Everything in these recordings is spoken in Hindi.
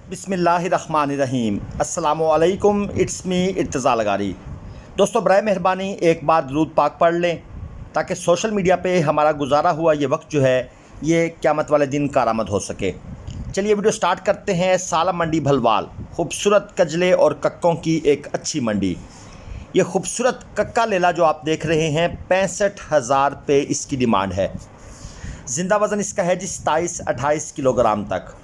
बिस्मिल्लाहिर्रहमानिर्रहीम। अस्सलामुअलैकुम, इट्स मी इर्तज़ा लगारी। दोस्तों, बराए मेहरबानी एक बार दुरूद पाक पढ़ लें ताकि सोशल मीडिया पे हमारा गुजारा हुआ ये वक्त जो है ये क़यामत वाले दिन कारआमद हो सके। चलिए वीडियो स्टार्ट करते हैं। सालम मंडी भलवाल, खूबसूरत कजले और कक्कों की एक अच्छी मंडी। ये खूबसूरत कक्का लेला जो आप देख रहे हैं 65,000 रुपये इसकी डिमांड है। ज़िंदा वज़न इसका है जी 27-28 किलोग्राम तक।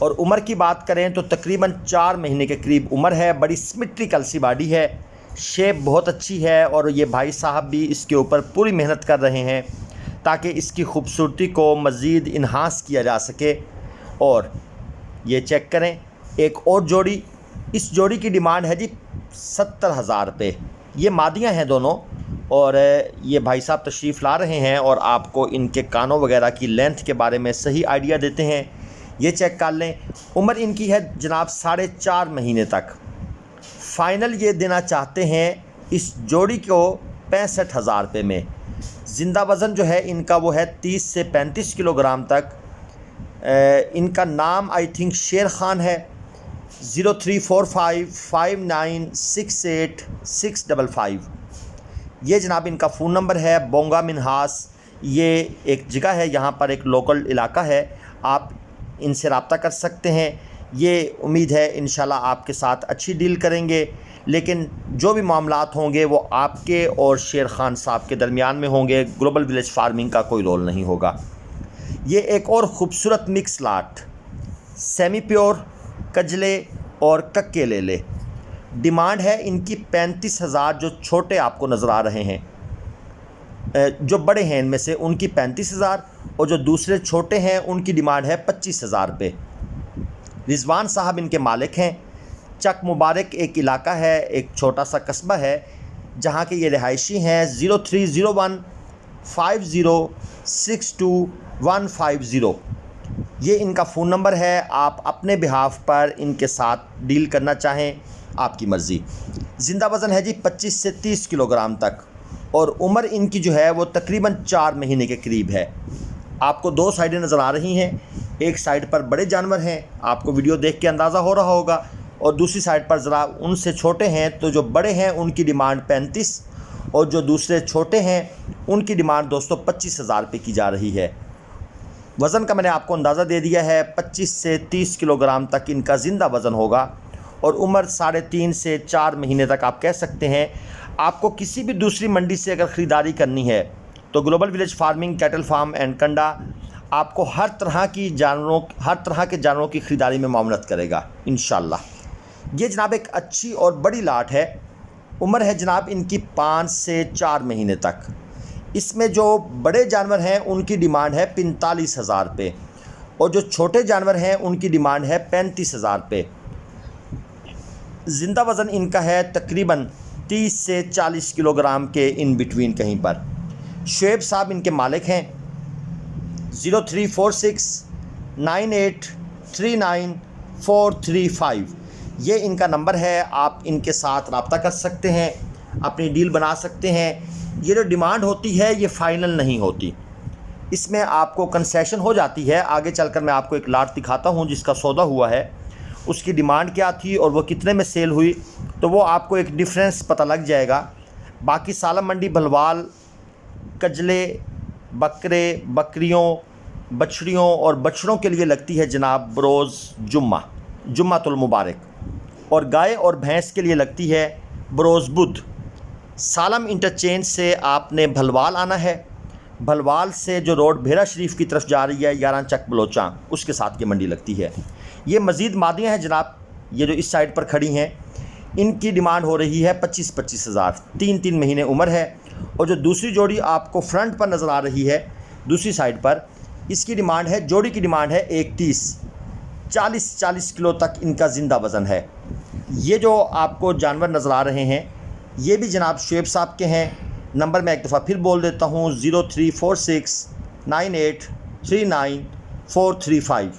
और उम्र की बात करें तो तकरीबन 4 महीने के करीब उम्र है। बड़ी सिमेट्रिकल सी बॉडी है, शेप बहुत अच्छी है और ये भाई साहब भी इसके ऊपर पूरी मेहनत कर रहे हैं ताकि इसकी खूबसूरती को मज़ीद इन्हांस किया जा सके। और ये चेक करें, एक और जोड़ी, इस जोड़ी की डिमांड है जी 70,000 रुपये। ये मादियाँ हैं दोनों और ये भाई साहब तशरीफ़ ला रहे हैं और आपको इनके कानों वगैरह की लेंथ के बारे में सही आइडिया देते हैं। ये चेक कर लें। उम्र इनकी है जनाब 4.5 महीने तक। फ़ाइनल ये देना चाहते हैं इस जोड़ी को 65,000 रुपये में। ज़िंदा वज़न जो है इनका वो है 30 से 35 किलोग्राम तक। इनका नाम आई थिंक शेर ख़ान है। 0345596865 ये जनाब इनका फ़ोन नंबर है। बोंगा मिन्हास ये एक जगह है, यहाँ पर एक लोकल इलाका है, आप इनसे रब्ता कर सकते हैं। ये उम्मीद है इंशाल्लाह आपके साथ अच्छी डील करेंगे, लेकिन जो भी मामलात होंगे वो आपके और शेर ख़ान साहब के दरमियान में होंगे। ग्लोबल विलेज फार्मिंग का कोई रोल नहीं होगा। ये एक और ख़ूबसूरत मिक्स लाट सेमी प्योर कजले और कक्के ले ले। डिमांड है इनकी 35,000। जो छोटे आपको नज़र आ रहे हैं, जो बड़े हैं इनमें से उनकी 35,000 और जो दूसरे छोटे हैं उनकी डिमांड है 25,000 रुपये। रिजवान साहब इनके मालिक हैं। चक मुबारक एक इलाका है, एक छोटा सा कस्बा है जहाँ के ये रिहायशी हैं। 030150622150 ये इनका फ़ोन नंबर है। आप अपने बिहाफ पर इनके साथ डील करना चाहें, आपकी मर्ज़ी। ज़िंदा वज़न है जी 25 से 30 किलोग्राम तक और उम्र इनकी जो है वो तकरीबन 4 महीने के करीब है। आपको 2 साइडें नज़र आ रही हैं। एक साइड पर बड़े जानवर हैं, आपको वीडियो देख के अंदाज़ा हो रहा होगा, और दूसरी साइड पर ज़रा उनसे छोटे हैं। तो जो बड़े हैं उनकी डिमांड 35 और जो दूसरे छोटे हैं उनकी डिमांड दोस्तों 25,000 रुपये की जा रही है। वज़न का मैंने आपको अंदाज़ा दे दिया है। 25 से 30 किलोग्राम तक इनका ज़िंदा वज़न होगा और उम्र 3.5 से 4 महीने तक आप कह सकते हैं। आपको किसी भी दूसरी मंडी से अगर ख़रीदारी करनी है तो global village farming cattle farm and Kanda आपको हर तरह के जानवरों की ख़रीदारी में मामलत करेगा इंशाल्लाह। ये जनाब एक अच्छी और बड़ी लाट है। उम्र है जनाब इनकी 5 से 4 महीने तक। इसमें जो बड़े जानवर हैं उनकी डिमांड है 45,000 रुपये और जो छोटे जानवर हैं उनकी डिमांड है 35,000 रुपये। ज़िंदा वज़न इनका है तकरीबन 30 से 40 किलोग्राम के इन बिटवीन कहीं पर। शुएब साहब इनके मालिक हैं। 03469839 ये इनका नंबर है। आप इनके साथ रब्ता कर सकते हैं, अपनी डील बना सकते हैं। ये जो डिमांड होती है ये फ़ाइनल नहीं होती, इसमें आपको कंसेशन हो जाती है। आगे चलकर मैं आपको एक लाट दिखाता हूँ जिसका सौदा हुआ है, उसकी डिमांड क्या थी और वो कितने में सेल हुई, तो वो आपको एक डिफरेंस पता लग जाएगा। बाकी सालम मंडी भलवाल कजले, बकरे, बकरियों, बछड़ियों और बछड़ों के लिए लगती है जनाब बरोज़ जुम्मातुल मुबारक, और गाय और भैंस के लिए लगती है बरोज़ बुध। सालम इंटरचेंज से आपने भलवाल आना है। भलवाल से जो रोड भेरा शरीफ की तरफ जा रही है 11 चक बलोचा, उसके साथ ये मंडी लगती है। ये मज़ीद मादियाँ हैं जनाब, ये जो इस साइड पर खड़ी हैं इनकी डिमांड हो रही है 25,000। 3 महीने उम्र है। और जो दूसरी जोड़ी आपको फ्रंट पर नज़र आ रही है दूसरी साइड पर, इसकी डिमांड है, जोड़ी की डिमांड है 31। 40 किलो तक इनका ज़िंदा वज़न है। ये जो आपको जानवर नज़र आ रहे हैं ये भी जनाब शुएब साहब के हैं। नंबर मैं एक दफ़ा फिर बोल देता हूँ, 03469839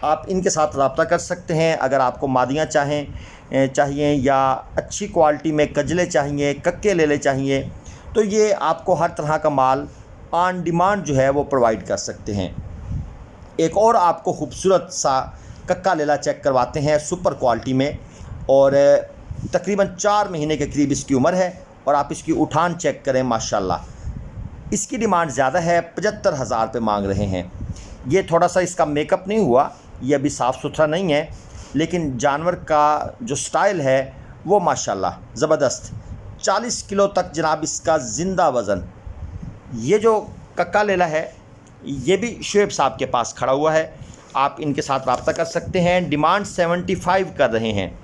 आप इनके साथ रब्ता कर सकते हैं। अगर आपको मादियाँ चाहिए या अच्छी क्वालिटी में कजले चाहिए, कक्के लेले चाहिए, तो ये आपको हर तरह का माल ऑन डिमांड जो है वो प्रोवाइड कर सकते हैं। एक और आपको खूबसूरत सा कक्का लेला चेक करवाते हैं सुपर क्वालिटी में, और तकरीबन 4 महीने के करीब इसकी उम्र है। और आप इसकी उठान चेक करें, माशाल्लाह इसकी डिमांड ज़्यादा है, 75,000 रुपये मांग रहे हैं। ये थोड़ा सा इसका मेकअप नहीं हुआ, ये अभी साफ़ सुथरा नहीं है, लेकिन जानवर का जो स्टाइल है वो माशाल्लाह ज़बरदस्त। 40 किलो तक जनाब इसका ज़िंदा वज़न। ये जो कक्का लेला है ये भी शुएब साहब के पास खड़ा हुआ है, आप इनके साथ रब्ता कर सकते हैं। डिमांड 75 कर रहे हैं,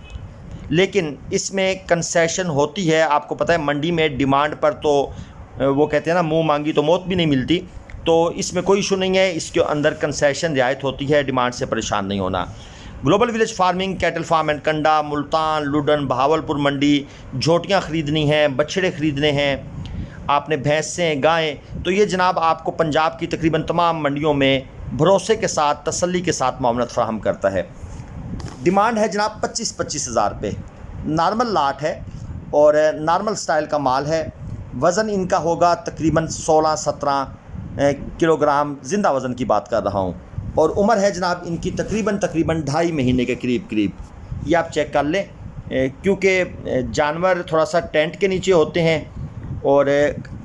लेकिन इसमें कंसेशन होती है। आपको पता है मंडी में डिमांड पर तो वो कहते हैं ना, मुंह मांगी तो मौत भी नहीं मिलती, तो इसमें कोई इशू नहीं है। इसके अंदर कंसेशन रियायत होती है, डिमांड से परेशान नहीं होना। Global village farming, cattle farm and Kanda, Multan, Luddan, Bahawalpur मंडी, झोटियाँ ख़रीदनी हैं, बछड़े ख़रीदने हैं, आपने भैंसें, गायें, तो ये जनाब आपको पंजाब की तकरीबन तमाम मंडियों में भरोसे के साथ, तसल्ली के साथ मामलत फ़राहम करता है। डिमांड है जनाब 25 हज़ार रुपये। नॉर्मल लाट है और नॉर्मल स्टाइल का माल है। वज़न इनका होगा तकरीबन 16-17 किलोग्राम, ज़िंदा वज़न की बात कर रहा हूँ। और उम्र है जनाब इनकी तकरीबन 2.5 महीने के करीब। ये आप चेक कर लें, क्योंकि जानवर थोड़ा सा टेंट के नीचे होते हैं और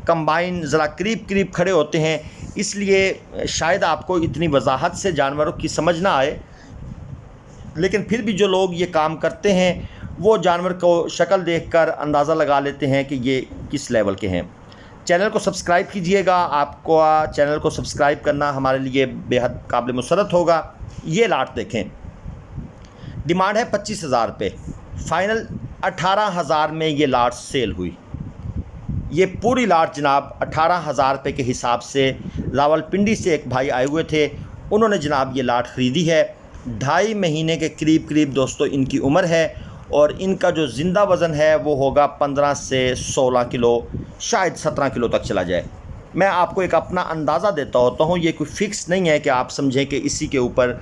कंबाइन ज़रा करीब खड़े होते हैं, इसलिए शायद आपको इतनी वजाहत से जानवरों की समझ ना आए, लेकिन फिर भी जो लोग ये काम करते हैं वो जानवर को शक्ल देखकर अंदाज़ा लगा लेते हैं कि ये किस लेवल के हैं। चैनल को सब्सक्राइब कीजिएगा, आपको चैनल को सब्सक्राइब करना हमारे लिए बेहद काबिल मुसरत होगा। ये लाट देखें, डिमांड है 25,000 रुपये, फ़ाइनल 18,000 में ये लाट सेल हुई। ये पूरी लाट जनाब 18,000 रुपये के हिसाब से रावलपिंडी से एक भाई आए हुए थे, उन्होंने जनाब ये लाट ख़रीदी है। 2.5 महीने के करीब दोस्तों इनकी उम्र है, और इनका जो ज़िंदा वज़न है वो होगा 15 से 16 किलो, शायद 17 किलो तक चला जाए। मैं आपको एक अपना अंदाज़ा देता होता हूँ, ये कोई फ़िक्स नहीं है कि आप समझें कि इसी के ऊपर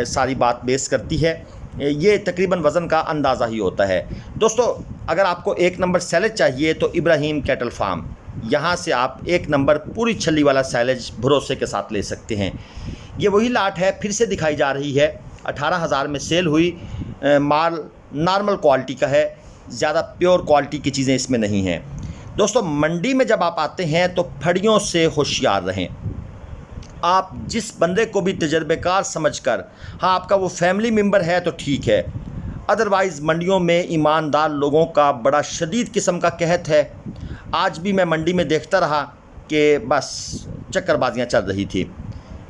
सारी बात बेस करती है। ये तकरीबन वज़न का अंदाज़ा ही होता है। दोस्तों अगर आपको 1 नंबर सैलेज चाहिए तो इब्राहिम कैटल फार्म, यहाँ से आप 1 नंबर पूरी छल्ली वाला सैलेज भरोसे के साथ ले सकते हैं। ये वही लाट है, फिर से दिखाई जा रही है, 18,000 में सेल हुई। माल नॉर्मल क्वालिटी का है, ज़्यादा प्योर क्वालिटी की चीज़ें इसमें नहीं हैं। दोस्तों मंडी में जब आप आते हैं तो फड़ियों से होशियार रहें। आप जिस बंदे को भी तजर्बेकार समझकर, हाँ आपका वो फैमिली मेम्बर है तो ठीक है, अदरवाइज़ मंडियों में ईमानदार लोगों का बड़ा शदीद किस्म का कहत है। आज भी मैं मंडी में देखता रहा कि बस चक्करबाजियाँ चल रही थी।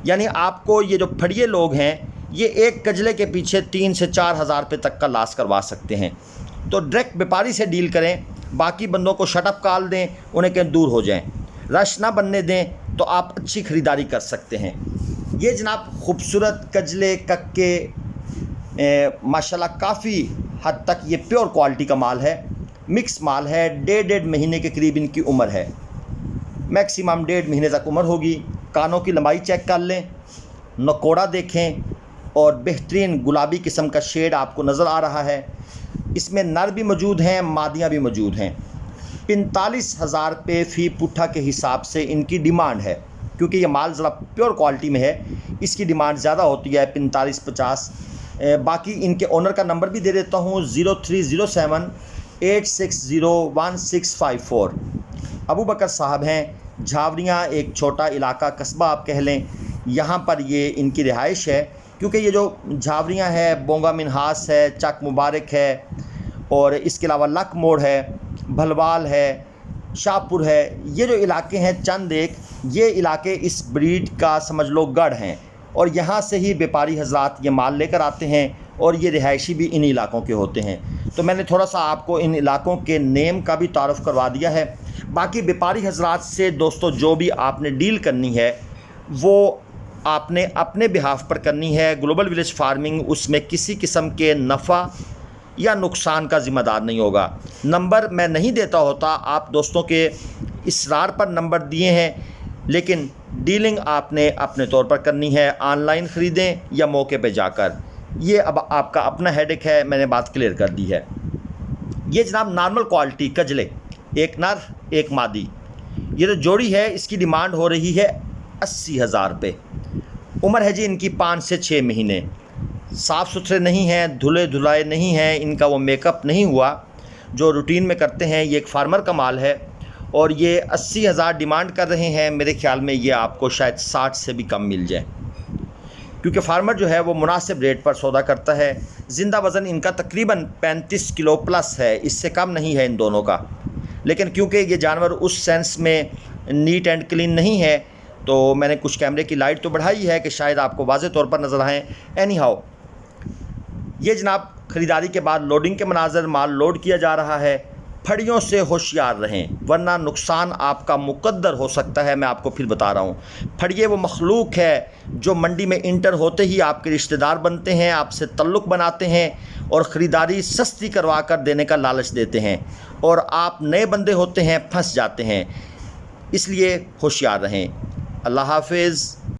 यानी आपको ये जो फड़िए लोग हैं, ये एक कजले के पीछे 3 से 4 हज़ार रुपये तक का लॉस करवा सकते हैं। तो डायरेक्ट व्यापारी से डील करें, बाकी बंदों को शटअप कॉल दें, उन्हें कहीं दूर हो जाएं, रश ना बनने दें, तो आप अच्छी ख़रीदारी कर सकते हैं। ये जनाब खूबसूरत कजले कक्के माशाल्लाह काफ़ी हद तक ये प्योर क्वालिटी का माल है, मिक्स माल है। 1.5 महीने के करीब इनकी उम्र है, मैक्सिमम 1.5 महीने तक उम्र होगी। कानों की लंबाई चेक कर लें, नकोड़ा देखें, और बेहतरीन गुलाबी किस्म का शेड आपको नज़र आ रहा है। इसमें नर भी मौजूद हैं, मादियाँ भी मौजूद हैं। 45,000 रुपये फ़ी पुट्ठा के हिसाब से इनकी डिमांड है, क्योंकि ये माल ज़रा प्योर क्वालिटी में है, इसकी डिमांड ज़्यादा होती है 45-50। बाकी इनके ओनर का नंबर भी दे देता हूँ, 0307-860-1654। अबू बकर साहब हैं, झावरियाँ एक छोटा इलाका, कस्बा आप कह लें, यहाँ पर ये इनकी रिहाइश है। क्योंकि ये जो झावरियाँ है, बोंगा मिनहास है, चक मुबारक है, और इसके अलावा लक मोड़ है, भलवाल है, शाहपुर है, ये जो इलाके हैं चंद एक, ये इलाके इस ब्रीड का समझ लो गढ़ हैं, और यहाँ से ही व्यापारी हजरात ये माल लेकर आते हैं, और ये रिहायशी भी इन इलाकों के होते हैं। तो मैंने थोड़ा सा आपको इन इलाकों के नेम का भी तारुफ करवा दिया है। बाकी व्यापारी हजरात से दोस्तों जो भी आपने डील करनी है वो आपने अपने बिहाफ पर करनी है। ग्लोबल विलेज फार्मिंग उसमें किसी किस्म के नफ़ा या नुकसान का ज़िम्मेदार नहीं होगा। नंबर मैं नहीं देता होता, आप दोस्तों के इसरार पर नंबर दिए हैं, लेकिन डीलिंग आपने अपने तौर पर करनी है। ऑनलाइन ख़रीदें या मौके पे जाकर, ये अब आपका अपना हेडेक है, मैंने बात क्लियर कर दी है। ये जनाब नॉर्मल क्वालिटी कजले, एक नर एक मादी, ये जो जोड़ी है इसकी डिमांड हो रही है 80,000 रुपये। उम्र है जी इनकी 5 से 6 महीने। साफ़ सुथरे नहीं हैं, धुले धुलाए नहीं हैं, इनका वो मेकअप नहीं हुआ जो रूटीन में करते हैं। ये एक फार्मर का माल है और ये 80,000 डिमांड कर रहे हैं। मेरे ख्याल में ये आपको शायद 60 से भी कम मिल जाए, क्योंकि फार्मर जो है वो मुनासिब रेट पर सौदा करता है। ज़िंदा वज़न इनका तकरीबन 35 किलो प्लस है, इससे कम नहीं है इन दोनों का। लेकिन क्योंकि ये जानवर उस सेंस में नीट एंड क्लीन नहीं है, तो मैंने कुछ कैमरे की लाइट तो बढ़ाई है कि शायद आपको वाज़े तौर पर नज़र आएँ। एनी हाउ, ये जनाब ख़रीदारी के बाद लोडिंग के मनाज़र, माल लोड किया जा रहा है। फड़ियों से होशियार रहें, वरना नुकसान आपका मुकद्दर हो सकता है। मैं आपको फिर बता रहा हूँ, फड़िए वो मखलूक है जो मंडी में इंटर होते ही आपके रिश्तेदार बनते हैं, आपसे तल्लुक़ बनाते हैं और ख़रीदारी सस्ती करवा कर देने का लालच देते हैं, और आप नए बंदे होते हैं, फंस जाते हैं। इसलिए होशियार रहें। अल्लाह हाफ़िज़।